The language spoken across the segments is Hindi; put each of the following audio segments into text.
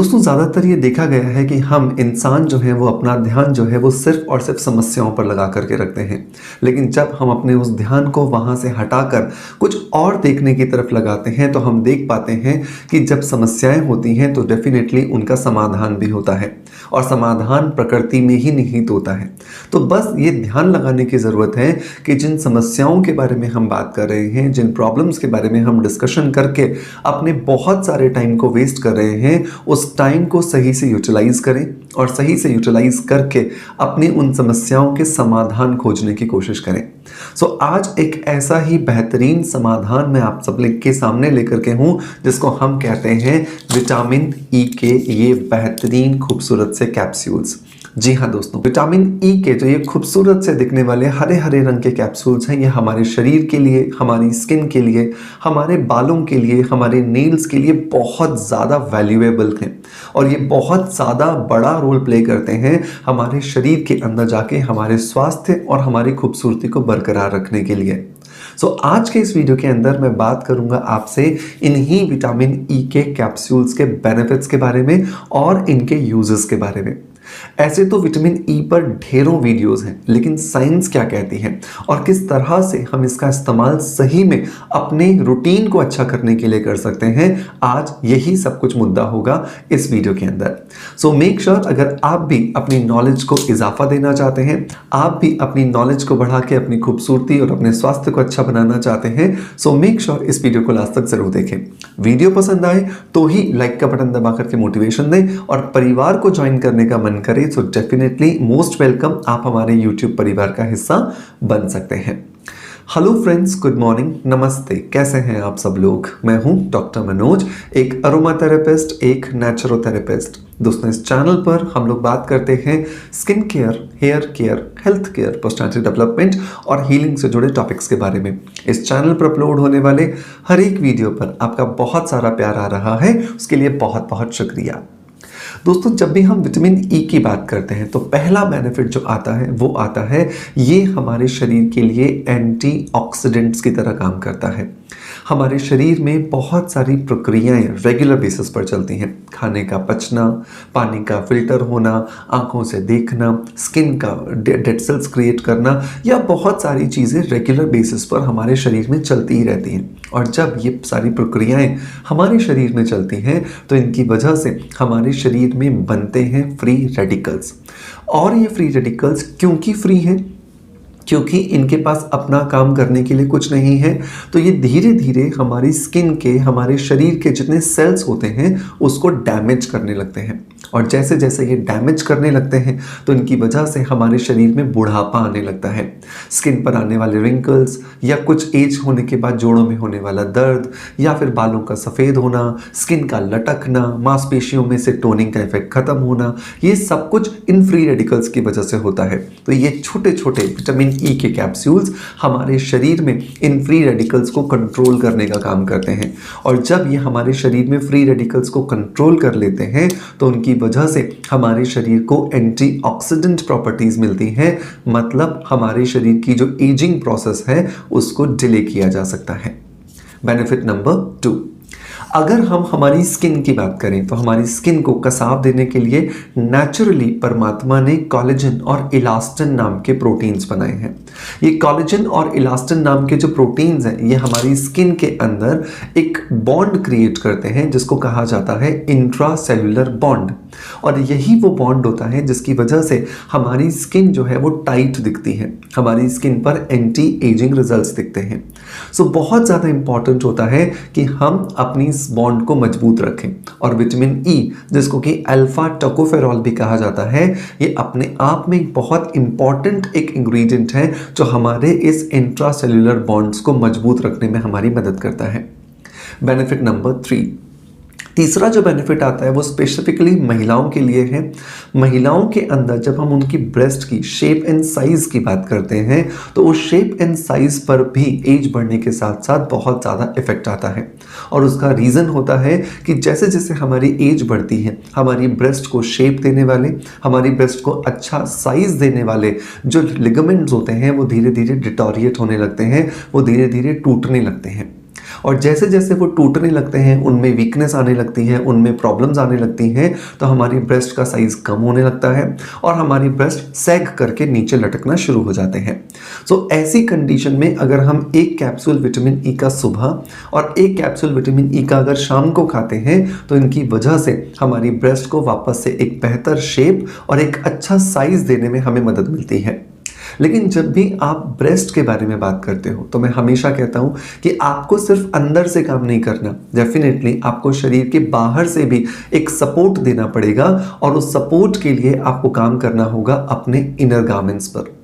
दोस्तों ज़्यादातर ये देखा गया है कि हम इंसान जो है वो अपना ध्यान जो है वो सिर्फ और सिर्फ समस्याओं पर लगा करके रखते हैं। लेकिन जब हम अपने उस ध्यान को वहाँ से हटाकर कुछ और देखने की तरफ लगाते हैं तो हम देख पाते हैं कि जब समस्याएं होती हैं तो डेफिनेटली उनका समाधान भी होता है और समाधान प्रकृति में ही निहित होता है। तो बस ये ध्यान लगाने की ज़रूरत है कि जिन समस्याओं के बारे में हम बात कर रहे हैं, जिन प्रॉब्लम्स के बारे में हम डिस्कशन करके अपने बहुत सारे टाइम को वेस्ट कर रहे हैं, उस टाइम को सही से यूटिलाइज करें और सही से यूटिलाइज करके अपनी उन समस्याओं के समाधान खोजने की कोशिश करें। सो आज एक ऐसा ही बेहतरीन समाधान मैं आप सब के सामने लेकर के हूँ जिसको हम कहते हैं विटामिन ई के ये बेहतरीन खूबसूरत से कैप्सूल्स। जी हाँ दोस्तों, विटामिन ई के जो ये खूबसूरत से दिखने वाले हरे हरे रंग के कैप्सूल्स हैं, ये हमारे शरीर के लिए, हमारी स्किन के लिए, हमारे बालों के लिए, हमारे नेल्स के लिए बहुत ज़्यादा वैल्यूएबल हैं और ये बहुत ज़्यादा बड़ा रोल प्ले करते हैं हमारे शरीर के अंदर जाके हमारे स्वास्थ्य और हमारी खूबसूरती को बरकरार रखने के लिए। आज के इस वीडियो के अंदर मैं बात करूंगा आपसे इन्हीं विटामिन ई के कैप्सूल्स के बेनिफिट्स के बारे में और इनके यूजेस के बारे में। ऐसे तो विटामिन ई पर ढेरों वीडियोस हैं, लेकिन साइंस क्या कहती है और किस तरह से हम इसका इस्तेमाल सही में अपने रूटीन को अच्छा करने के लिए कर सकते हैं, आज यही सब कुछ मुद्दा होगा इस वीडियो के अंदर। सो मेक श्योर अगर आप भी अपनी नॉलेज को इजाफा देना चाहते हैं, आप भी अपनी नॉलेज को बढ़ा के अपनी खूबसूरती और अपने स्वास्थ्य को अच्छा बनाना चाहते हैं, सो मेक श्योर इस वीडियो को लास्ट तक जरूर देखें। वीडियो पसंद आए तो ही लाइक का बटन दबा करके मोटिवेशन दें और परिवार को ज्वाइन करने का मन करें तो डेफिनेटली मोस्ट वेलकम, आप हमारे YouTube परिवार का हिस्सा बन सकते हैं। हेलो फ्रेंड्स, गुड मॉर्निंग, नमस्ते, कैसे हैं आप सब लोग। मैं हूं डॉक्टर मनोज, एक अरोमा थेरेपिस्ट, एक नेचुरोथेरेपिस्ट। दोस्तों, इस चैनल पर हम लोग बात करते हैं skin care, hair care, health care, personality development और हीलिंग से जुड़े टॉपिक्स के बारे में। इस चैनल पर अपलोड होने वाले हर एक वीडियो पर आपका बहुत सारा प्यार आ रहा है, उसके लिए बहुत बहुत शुक्रिया। दोस्तों, जब भी हम विटामिन ई की बात करते हैं तो पहला बेनिफिट जो आता है वो आता है, ये हमारे शरीर के लिए एंटीऑक्सीडेंट्स की तरह काम करता है। हमारे शरीर में बहुत सारी प्रक्रियाएं रेगुलर बेसिस पर चलती हैं। खाने का पचना, पानी का फिल्टर होना, आंखों से देखना, स्किन का डेड सेल्स क्रिएट करना, या बहुत सारी चीज़ें रेगुलर बेसिस पर हमारे शरीर में चलती ही रहती हैं। और जब ये सारी प्रक्रियाएं हमारे शरीर में चलती हैं तो इनकी वजह से हमारे शरीर में बनते हैं फ्री रेडिकल्स। और ये फ्री रेडिकल्स क्योंकि फ्री हैं, क्योंकि इनके पास अपना काम करने के लिए कुछ नहीं है, तो ये धीरे धीरे हमारी स्किन के, हमारे शरीर के जितने सेल्स होते हैं उसको डैमेज करने लगते हैं। और जैसे जैसे ये डैमेज करने लगते हैं तो इनकी वजह से हमारे शरीर में बुढ़ापा आने लगता है। स्किन पर आने वाले रिंकल्स, या कुछ एज होने के बाद जोड़ों में होने वाला दर्द, या फिर बालों का सफ़ेद होना, स्किन का लटकना, मांसपेशियों में से टोनिंग का इफेक्ट खत्म होना, ये सब कुछ इन फ्री रेडिकल्स की वजह से होता है। तो ये छोटे छोटे विटामिन ई के कैप्सूल्स हमारे शरीर में इन फ्री रेडिकल्स को कंट्रोल करने का काम करते हैं। और जब ये हमारे शरीर में फ्री रेडिकल्स को कंट्रोल कर लेते हैं तो उनकी वजह से हमारे शरीर को एंटीऑक्सीडेंट प्रॉपर्टीज मिलती हैं, मतलब हमारे शरीर की जो एजिंग प्रोसेस है उसको डिले किया जा सकता है। बेनिफिट नंबर 2, अगर हम हमारी स्किन की बात करें तो हमारी स्किन को कसाव देने के लिए नेचुरली परमात्मा ने कोलेजन और इलास्टिन नाम के प्रोटीन्स बनाए हैं। ये कोलेजन और इलास्टिन नाम के जो प्रोटीन्स हैं, ये हमारी स्किन के अंदर एक बॉन्ड क्रिएट करते हैं जिसको कहा जाता है इंट्रासेल्युलर बॉन्ड। और यही वो बॉन्ड होता है जिसकी वजह से हमारी स्किन जो है वो टाइट दिखती है, हमारी स्किन पर एंटी एजिंग रिजल्ट्स दिखते हैं। सो बहुत ज़्यादा इंपॉर्टेंट होता है कि हम अपनी इस बॉन्ड को मजबूत रखें। और विटामिन ई, जिसको कि अल्फा टोकोफेरॉल भी कहा जाता है, ये अपने आप में एक बहुत इंपॉर्टेंट एक इंग्रेडिएंट है जो हमारे इस इंट्रासेल्युलर बॉन्ड्स को मजबूत रखने में हमारी मदद करता है। बेनिफिट नंबर 3, तीसरा जो बेनिफिट आता है वो स्पेसिफिकली महिलाओं के लिए है। महिलाओं के अंदर जब हम उनकी ब्रेस्ट की शेप एंड साइज की बात करते हैं तो उस शेप एंड साइज पर भी एज बढ़ने के साथ साथ बहुत ज़्यादा इफेक्ट आता है। और उसका रीज़न होता है कि जैसे जैसे हमारी एज बढ़ती है, हमारी ब्रेस्ट को शेप देने वाले, हमारी ब्रेस्ट को अच्छा साइज देने वाले जो लिगामेंट्स होते हैं वो धीरे धीरे डिटोरिएट होने लगते हैं, वो धीरे धीरे टूटने लगते हैं। और जैसे जैसे वो टूटने लगते हैं, उनमें वीकनेस आने लगती है, उनमें प्रॉब्लम्स आने लगती हैं, तो हमारी ब्रेस्ट का साइज़ कम होने लगता है और हमारी ब्रेस्ट सैग करके नीचे लटकना शुरू हो जाते हैं। सो ऐसी कंडीशन में अगर हम एक कैप्सूल विटामिन ई का सुबह और एक कैप्सूल विटामिन ई का अगर शाम को खाते हैं, तो इनकी वजह से हमारी ब्रेस्ट को वापस से एक बेहतर शेप और एक अच्छा साइज़ देने में हमें मदद मिलती है। लेकिन जब भी आप ब्रेस्ट के बारे में बात करते हो, तो मैं हमेशा कहता हूं कि आपको सिर्फ अंदर से काम नहीं करना, डेफिनेटली आपको शरीर के बाहर से भी एक सपोर्ट देना पड़ेगा और उस सपोर्ट के लिए आपको काम करना होगा अपने इनर गारमेंट्स पर।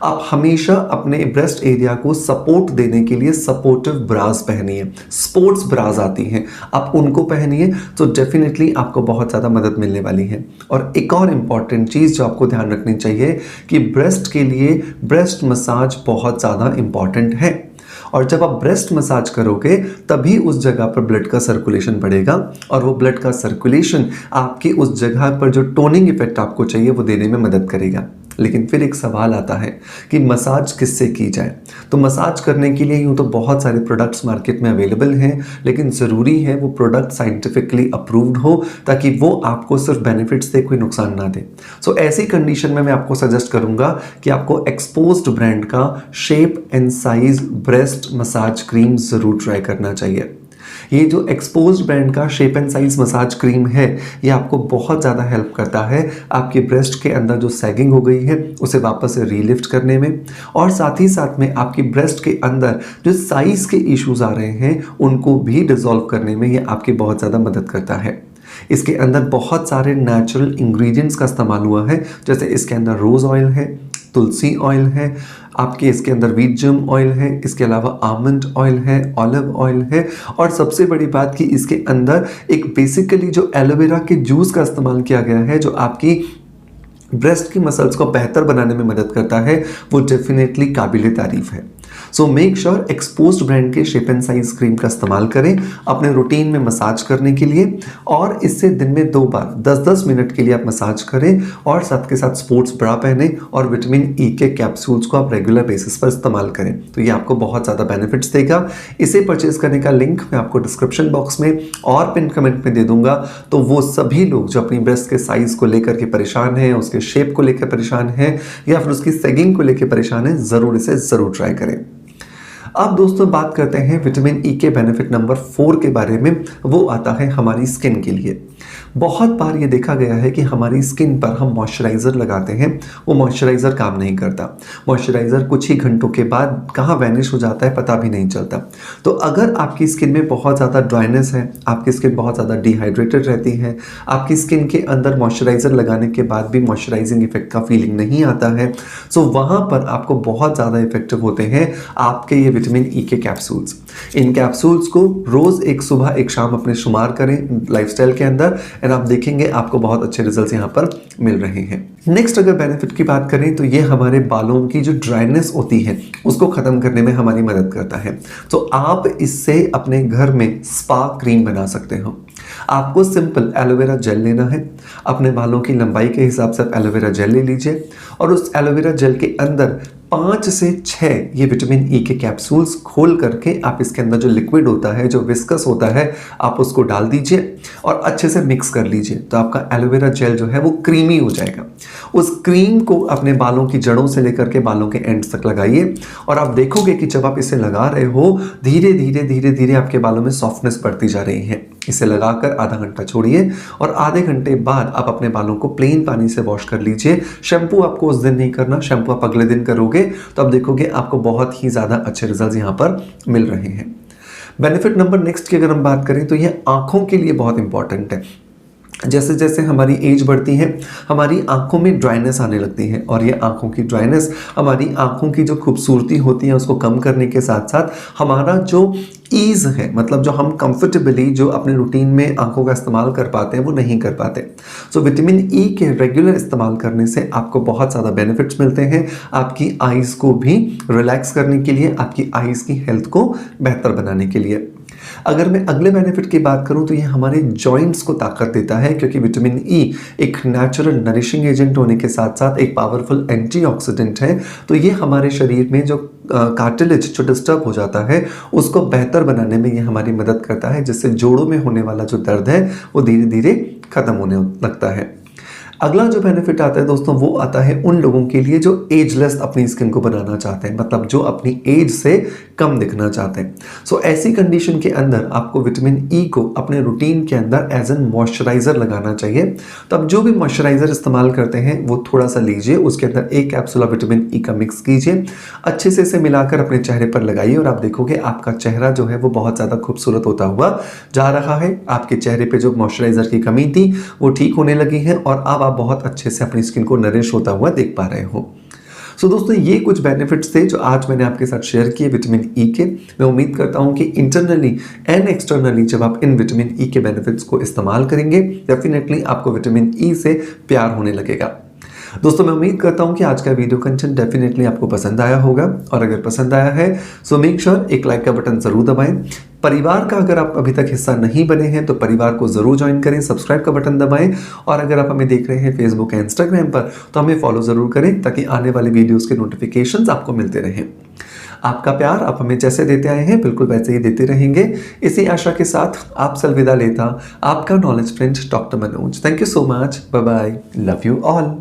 आप हमेशा अपने ब्रेस्ट एरिया को सपोर्ट देने के लिए सपोर्टिव ब्रास पहनिए, स्पोर्ट्स ब्रास आती हैं, आप उनको पहनिए, तो डेफिनेटली आपको बहुत ज़्यादा मदद मिलने वाली है। और एक और इम्पॉर्टेंट चीज़ जो आपको ध्यान रखनी चाहिए कि ब्रेस्ट के लिए ब्रेस्ट मसाज बहुत ज़्यादा इम्पॉर्टेंट है। और जब आप ब्रेस्ट मसाज करोगे तभी उस जगह पर ब्लड का सर्कुलेशन बढ़ेगा और वो ब्लड का सर्कुलेशन आपकी उस जगह पर जो टोनिंग इफेक्ट आपको चाहिए वो देने में मदद करेगा। लेकिन फिर एक सवाल आता है कि मसाज किससे की जाए। तो मसाज करने के लिए यूँ तो बहुत सारे प्रोडक्ट्स मार्केट में अवेलेबल हैं, लेकिन ज़रूरी है वो प्रोडक्ट साइंटिफिकली अप्रूव्ड हो ताकि वो आपको सिर्फ बेनिफिट्स दे, कोई नुकसान ना दे। सो ऐसी कंडीशन में मैं आपको सजेस्ट करूँगा कि आपको एक्सपोज्ड ब्रांड का shape and size breast massage cream ज़रूर ट्राई करना चाहिए। ये जो एक्सपोज्ड ब्रांड का shape and size massage cream है, ये आपको बहुत ज़्यादा हेल्प करता है आपके ब्रेस्ट के अंदर जो सैगिंग हो गई है उसे वापस से रीलिफ्ट करने में, और साथ ही साथ में आपकी ब्रेस्ट के अंदर जो साइज़ के इश्यूज आ रहे हैं उनको भी डिसॉल्व करने में ये आपकी बहुत ज़्यादा मदद करता है। इसके अंदर बहुत सारे नेचुरल इंग्रेडिएंट्स का इस्तेमाल हुआ है, जैसे इसके अंदर रोज़ ऑयल है, तुलसी ऑयल है, आपके इसके अंदर व्हीट जर्म ऑयल है, इसके अलावा आमंड ऑयल है, ऑलिव ऑयल है, और सबसे बड़ी बात कि इसके अंदर एक बेसिकली जो एलोवेरा के जूस का इस्तेमाल किया गया है जो आपकी ब्रेस्ट की मसल्स को बेहतर बनाने में मदद करता है, वो डेफिनेटली काबिल तारीफ है। So make sure exposed brand के शेप एंड साइज क्रीम का इस्तेमाल करें अपने रूटीन में मसाज करने के लिए, और इससे दिन में 2 बार 10-10 मिनट के लिए आप मसाज करें, और साथ के साथ स्पोर्ट्स ब्रा पहने और विटामिन ई के कैप्सूल्स को आप रेगुलर बेसिस पर इस्तेमाल करें, तो ये आपको बहुत ज़्यादा बेनिफिट्स देगा। इसे परचेज करने का लिंक मैं आपको डिस्क्रिप्शन बॉक्स में और पिन कमेंट में दे दूंगा, तो वो सभी लोग जो अपनी ब्रेस्ट के साइज को लेकर के परेशान हैं, उसके शेप को लेकर परेशान हैं, या फिर उसकी सेगिंग को लेकर परेशान हैं, ज़रूर इसे ज़रूर ट्राई करें। अब दोस्तों बात करते हैं विटामिन ई के बेनिफिट नंबर 4 के बारे में। वो आता है हमारी स्किन के लिए। बहुत बार ये देखा गया है कि हमारी स्किन पर हम मॉइस्चराइज़र लगाते हैं, वो मॉइस्चराइज़र काम नहीं करता। मॉइस्चराइज़र कुछ ही घंटों के बाद कहाँ वैनिश हो जाता है पता भी नहीं चलता। तो अगर आपकी स्किन में बहुत ज़्यादा ड्राइनेस है, आपकी स्किन बहुत ज़्यादा डिहाइड्रेटेड रहती है, आपकी स्किन के अंदर मॉइस्चराइज़र लगाने के बाद भी मॉइस्चराइजिंग इफेक्ट का फीलिंग नहीं आता है, सो वहाँ पर आपको बहुत ज़्यादा इफेक्टिव होते हैं आपके ये विटामिन ई के कैप्सूल्स। इन कैप्सूल्स को रोज़ एक सुबह एक शाम अपने शुमार करें लाइफस्टाइल के अंदर, एंड आप देखेंगे आपको बहुत अच्छे रिजल्ट्स यहाँ पर मिल रहे हैं। नेक्स्ट अगर बेनिफिट की बात करें तो ये हमारे बालों की जो ड्राइनेस होती है उसको ख़त्म करने में हमारी मदद करता है। तो आप इससे अपने घर में स्पा क्रीम बना सकते हो। आपको सिंपल एलोवेरा जेल लेना है, अपने बालों की लंबाई के हिसाब से आप एलोवेरा जेल ले लीजिए, और उस एलोवेरा जेल के अंदर 5 से 6 ये विटामिन ई के कैप्सूल्स खोल करके आप इसके अंदर जो लिक्विड होता है, जो विस्कस होता है, आप उसको डाल दीजिए और अच्छे से मिक्स कर लीजिए। तो आपका एलोवेरा जेल जो है वो क्रीमी हो जाएगा। उस क्रीम को अपने बालों की जड़ों से लेकर के बालों के एंड्स तक लगाइए, और आप देखोगे कि जब आप इसे लगा रहे हो धीरे धीरे धीरे धीरे आपके बालों में सॉफ्टनेस बढ़ती जा रही है। इसे लगाकर आधा घंटा छोड़िए, और आधे घंटे बाद आप अपने बालों को प्लेन पानी से वॉश कर लीजिए। शैम्पू आपको उस दिन नहीं करना, शैम्पू आप अगले दिन करोगे तो आप देखोगे आपको बहुत ही ज़्यादा अच्छे रिजल्ट्स यहाँ पर मिल रहे हैं। बेनिफिट नंबर नेक्स्ट की अगर हम बात करें तो ये आँखों के लिए बहुत इंपॉर्टेंट है। जैसे जैसे हमारी एज बढ़ती है हमारी आंखों में ड्राइनेस आने लगती है, और ये आंखों की ड्राइनेस हमारी आंखों की जो खूबसूरती होती है उसको कम करने के साथ साथ हमारा जो ईज़ है, मतलब जो हम कंफर्टेबली जो अपने रूटीन में आंखों का इस्तेमाल कर पाते हैं वो नहीं कर पाते। सो विटामिन ई के रेगुलर इस्तेमाल करने से आपको बहुत ज़्यादा बेनिफिट्स मिलते हैं आपकी आइज़ को भी रिलैक्स करने के लिए, आपकी आइज़ की हेल्थ को बेहतर बनाने के लिए। अगर मैं अगले बेनिफिट की बात करूं तो ये हमारे जॉइंट्स को ताकत देता है, क्योंकि विटामिन ई एक नेचुरल नरिशिंग एजेंट होने के साथ साथ एक पावरफुल एंटीऑक्सीडेंट है। तो ये हमारे शरीर में जो कार्टिलेज जो डिस्टर्ब हो जाता है उसको बेहतर बनाने में ये हमारी मदद करता है, जिससे जोड़ों में होने वाला जो दर्द है वो धीरे धीरे खत्म होने लगता है। अगला जो बेनिफिट आता है दोस्तों वो आता है उन लोगों के लिए जो एजलेस अपनी स्किन को बनाना चाहते हैं, मतलब जो अपनी एज से कम दिखना चाहते हैं। सो ऐसी कंडीशन के अंदर आपको विटामिन ई को अपने रूटीन के अंदर एज एन मॉइस्चराइजर लगाना चाहिए। तो आप जो भी मॉइस्चराइजर इस्तेमाल करते हैं वो थोड़ा सा लीजिए, उसके अंदर एक कैप्सूल ऑफ विटामिन ई का मिक्स कीजिए, अच्छे से इसे मिलाकर अपने चेहरे पर लगाइए और आप देखोगे आपका चेहरा जो है वो बहुत ज़्यादा खूबसूरत होता हुआ जा रहा है। आपके चेहरे पे जो मॉइस्चराइजर की कमी थी वो ठीक होने लगी है और अब आप बहुत अच्छे से अपनी स्किन को नरिश होता हुआ देख पा रहे हो। सो दोस्तों ये कुछ बेनिफिट्स थे जो आज मैंने आपके साथ शेयर किए विटामिन ई के। मैं उम्मीद करता हूं कि इंटरनली एंड एक्सटर्नली जब आप इन विटामिन ई के बेनिफिट्स को इस्तेमाल करेंगे डेफिनेटली आपको विटामिन ई से प्यार होने लगेगा। दोस्तों मैं उम्मीद करता हूं कि आज का वीडियो कंटेंट डेफिनेटली आपको पसंद आया होगा, और अगर पसंद आया है सो मेक श्योर एक लाइक का बटन जरूर दबाएं। परिवार का अगर आप अभी तक हिस्सा नहीं बने हैं तो परिवार को जरूर ज्वाइन करें, सब्सक्राइब का बटन दबाएं, और अगर आप हमें देख रहे हैं फेसबुक या इंस्टाग्राम पर तो हमें फॉलो जरूर करें ताकि आने वाले वीडियोस के नोटिफिकेशंस आपको मिलते रहें। आपका प्यार आप हमें जैसे देते आए हैं बिल्कुल वैसे ही देते रहेंगे, इसी आशा के साथ आपसे अलविदा लेता आपका knowledge friend doctor Manoj. Thank you so much, bye bye, love you all.